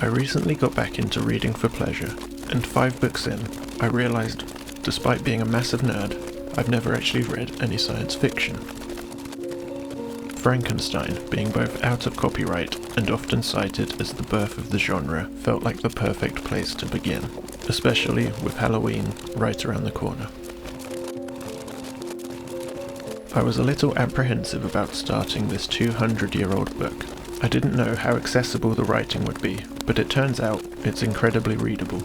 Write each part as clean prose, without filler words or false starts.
I recently got back into reading for pleasure, and 5 books in, I realised, despite being a massive nerd, I've never actually read any science fiction. Frankenstein, being both out of copyright and often cited as the birth of the genre, felt like the perfect place to begin, especially with Halloween right around the corner. I was a little apprehensive about starting this 200-year-old book. I didn't know how accessible the writing would be, but it turns out it's incredibly readable.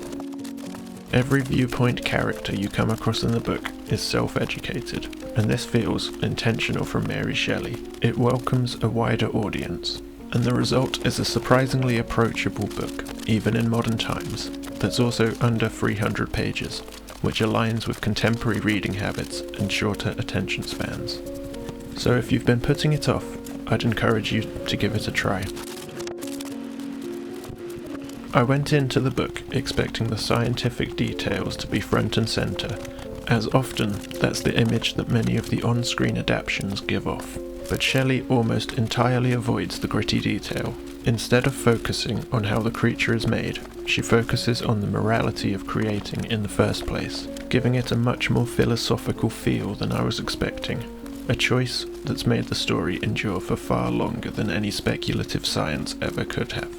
Every viewpoint character you come across in the book is self-educated, and this feels intentional from Mary Shelley. It welcomes a wider audience, and the result is a surprisingly approachable book, even in modern times, that's also under 300 pages, which aligns with contemporary reading habits and shorter attention spans. So if you've been putting it off, I'd encourage you to give it a try. I went into the book expecting the scientific details to be front and centre, as often that's the image that many of the on-screen adaptations give off. But Shelley almost entirely avoids the gritty detail. Instead of focusing on how the creature is made, she focuses on the morality of creating in the first place, giving it a much more philosophical feel than I was expecting, a choice that's made the story endure for far longer than any speculative science ever could have.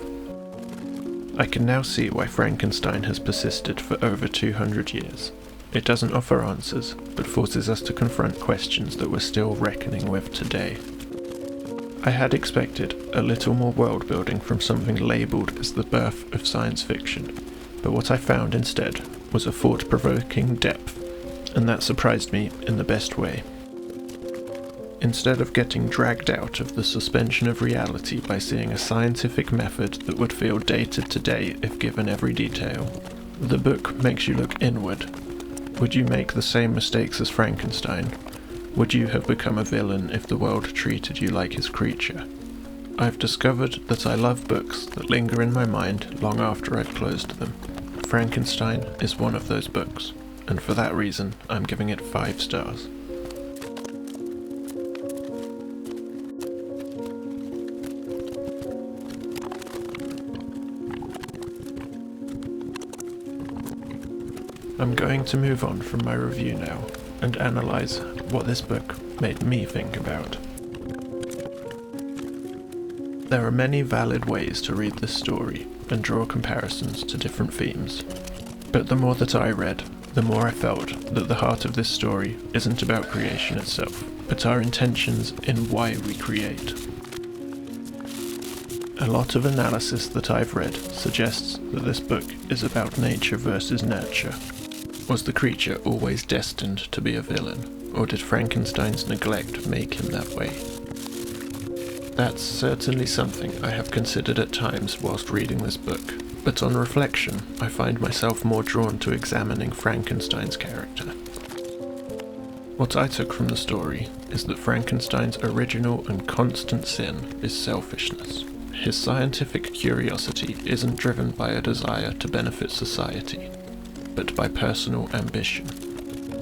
I can now see why Frankenstein has persisted for over 200 years. It doesn't offer answers, but forces us to confront questions that we're still reckoning with today. I had expected a little more world building from something labelled as the birth of science fiction, but what I found instead was a thought-provoking depth, and that surprised me in the best way. Instead of getting dragged out of the suspension of reality by seeing a scientific method that would feel dated today if given every detail, the book makes you look inward. Would you make the same mistakes as Frankenstein? Would you have become a villain if the world treated you like his creature? I've discovered that I love books that linger in my mind long after I've closed them. Frankenstein is one of those books, and for that reason I'm giving it 5 stars. I'm going to move on from my review now and analyse what this book made me think about. There are many valid ways to read this story and draw comparisons to different themes, but the more that I read, the more I felt that the heart of this story isn't about creation itself, but our intentions in why we create. A lot of analysis that I've read suggests that this book is about nature versus nurture. Was the creature always destined to be a villain, or did Frankenstein's neglect make him that way? That's certainly something I have considered at times whilst reading this book, but on reflection I find myself more drawn to examining Frankenstein's character. What I took from the story is that Frankenstein's original and constant sin is selfishness. His scientific curiosity isn't driven by a desire to benefit society, but by personal ambition.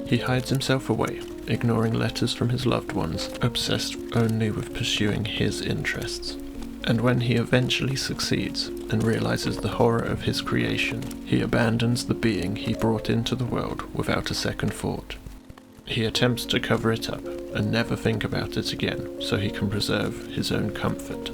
He hides himself away, ignoring letters from his loved ones, obsessed only with pursuing his interests. And when he eventually succeeds and realizes the horror of his creation, he abandons the being he brought into the world without a second thought. He attempts to cover it up and never think about it again so he can preserve his own comfort.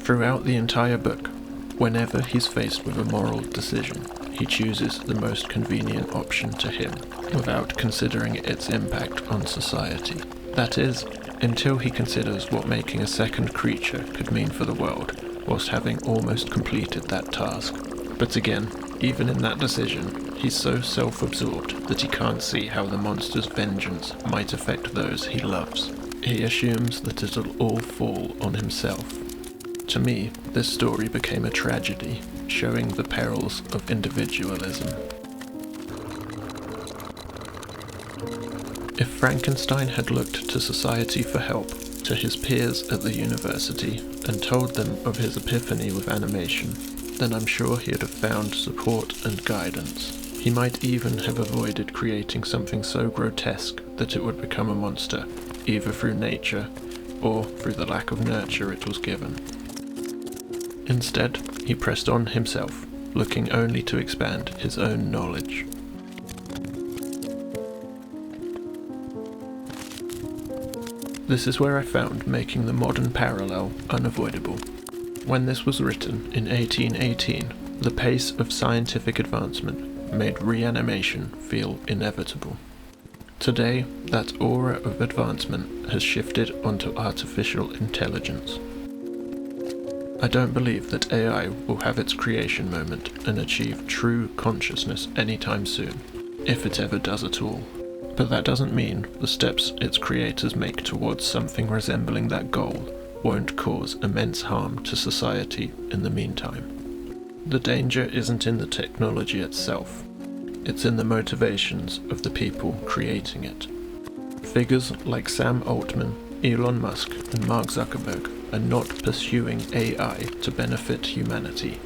Throughout the entire book, whenever he's faced with a moral decision, he chooses the most convenient option to him, without considering its impact on society. That is, until he considers what making a second creature could mean for the world, whilst having almost completed that task. But again, even in that decision, he's so self-absorbed that he can't see how the monster's vengeance might affect those he loves. He assumes that it'll all fall on himself. To me, this story became a tragedy, showing the perils of individualism. If Frankenstein had looked to society for help, to his peers at the university, and told them of his epiphany with animation, then I'm sure he'd have found support and guidance. He might even have avoided creating something so grotesque that it would become a monster, either through nature or through the lack of nurture it was given. Instead, he pressed on himself, looking only to expand his own knowledge. This is where I found making the modern parallel unavoidable. When this was written in 1818, the pace of scientific advancement made reanimation feel inevitable. Today, that aura of advancement has shifted onto artificial intelligence. I don't believe that AI will have its creation moment and achieve true consciousness anytime soon, if it ever does at all. But that doesn't mean the steps its creators make towards something resembling that goal won't cause immense harm to society in the meantime. The danger isn't in the technology itself, it's in the motivations of the people creating it. Figures like Sam Altman, Elon Musk, and Mark Zuckerberg are not pursuing AI to benefit humanity.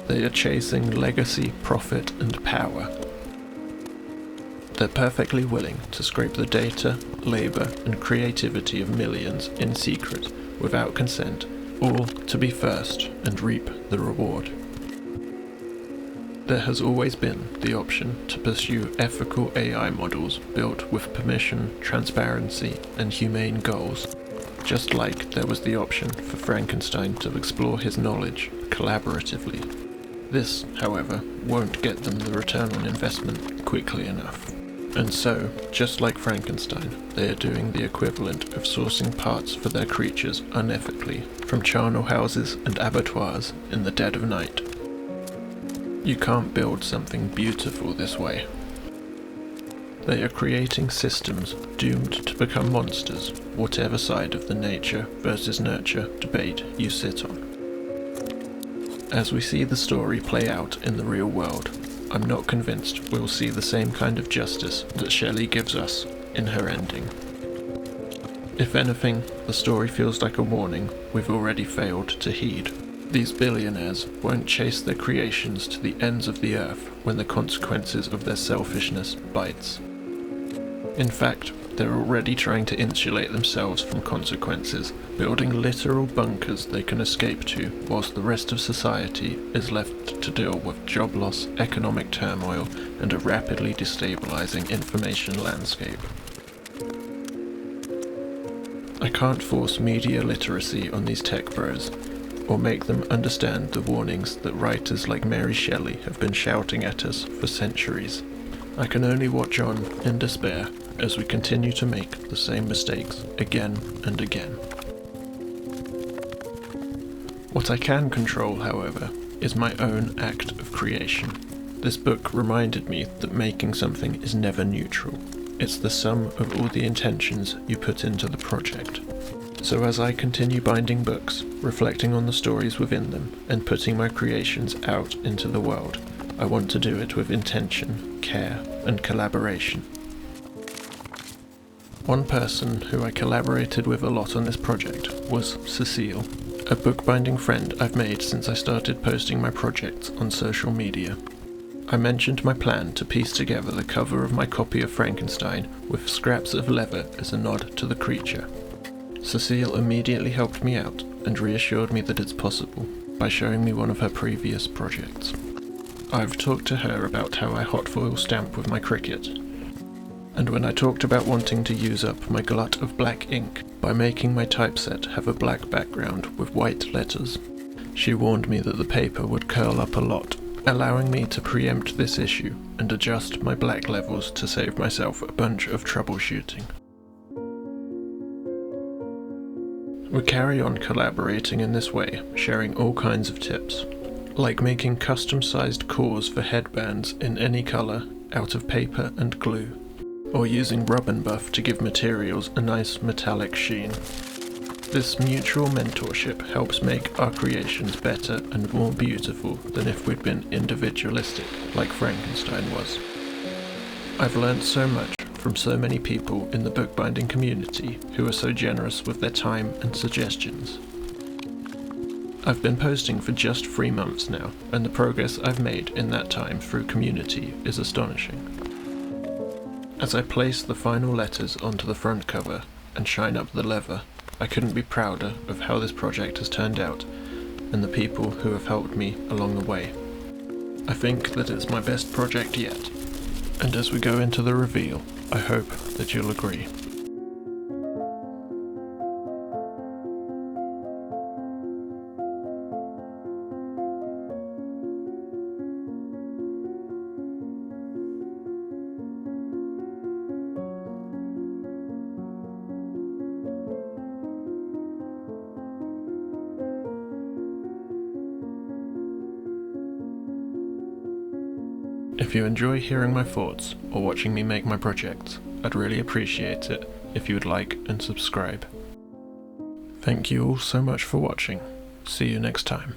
They are chasing legacy, profit, and power. They're perfectly willing to scrape the data, labor, and creativity of millions in secret, without consent, all to be first and reap the reward. There has always been the option to pursue ethical AI models built with permission, transparency, and humane goals, just like there was the option for Frankenstein to explore his knowledge collaboratively. This, however, won't get them the return on investment quickly enough. And so, just like Frankenstein, they are doing the equivalent of sourcing parts for their creatures unethically from charnel houses and abattoirs in the dead of night. You can't build something beautiful this way. They are creating systems doomed to become monsters, whatever side of the nature versus nurture debate you sit on. As we see the story play out in the real world, I'm not convinced we'll see the same kind of justice that Shelley gives us in her ending. If anything, the story feels like a warning we've already failed to heed. These billionaires won't chase their creations to the ends of the earth when the consequences of their selfishness bites. In fact, they're already trying to insulate themselves from consequences, building literal bunkers they can escape to, whilst the rest of society is left to deal with job loss, economic turmoil, and a rapidly destabilizing information landscape. I can't force media literacy on these tech bros, or make them understand the warnings that writers like Mary Shelley have been shouting at us for centuries. I can only watch on in despair as we continue to make the same mistakes again and again. What I can control, however, is my own act of creation. This book reminded me that making something is never neutral. It's the sum of all the intentions you put into the project. So as I continue binding books, reflecting on the stories within them, and putting my creations out into the world, I want to do it with intention, care, and collaboration. One person who I collaborated with a lot on this project was Cecile, a bookbinding friend I've made since I started posting my projects on social media. I mentioned my plan to piece together the cover of my copy of Frankenstein with scraps of leather as a nod to the creature. Cecile immediately helped me out and reassured me that it's possible by showing me one of her previous projects. I've talked to her about how I hot foil stamp with my Cricut, and when I talked about wanting to use up my glut of black ink by making my typeset have a black background with white letters, she warned me that the paper would curl up a lot, allowing me to preempt this issue and adjust my black levels to save myself a bunch of troubleshooting. We carry on collaborating in this way, sharing all kinds of tips, like making custom-sized cores for headbands in any colour out of paper and glue, or using rub and buff to give materials a nice metallic sheen. This mutual mentorship helps make our creations better and more beautiful than if we'd been individualistic like Frankenstein was. I've learnt so much from so many people in the bookbinding community who are so generous with their time and suggestions. I've been posting for just 3 months now, and the progress I've made in that time through community is astonishing. As I place the final letters onto the front cover and shine up the leather, I couldn't be prouder of how this project has turned out, and the people who have helped me along the way. I think that it's my best project yet, and as we go into the reveal, I hope that you'll agree. If you enjoy hearing my thoughts or watching me make my projects, I'd really appreciate it if you would like and subscribe. Thank you all so much for watching. See you next time.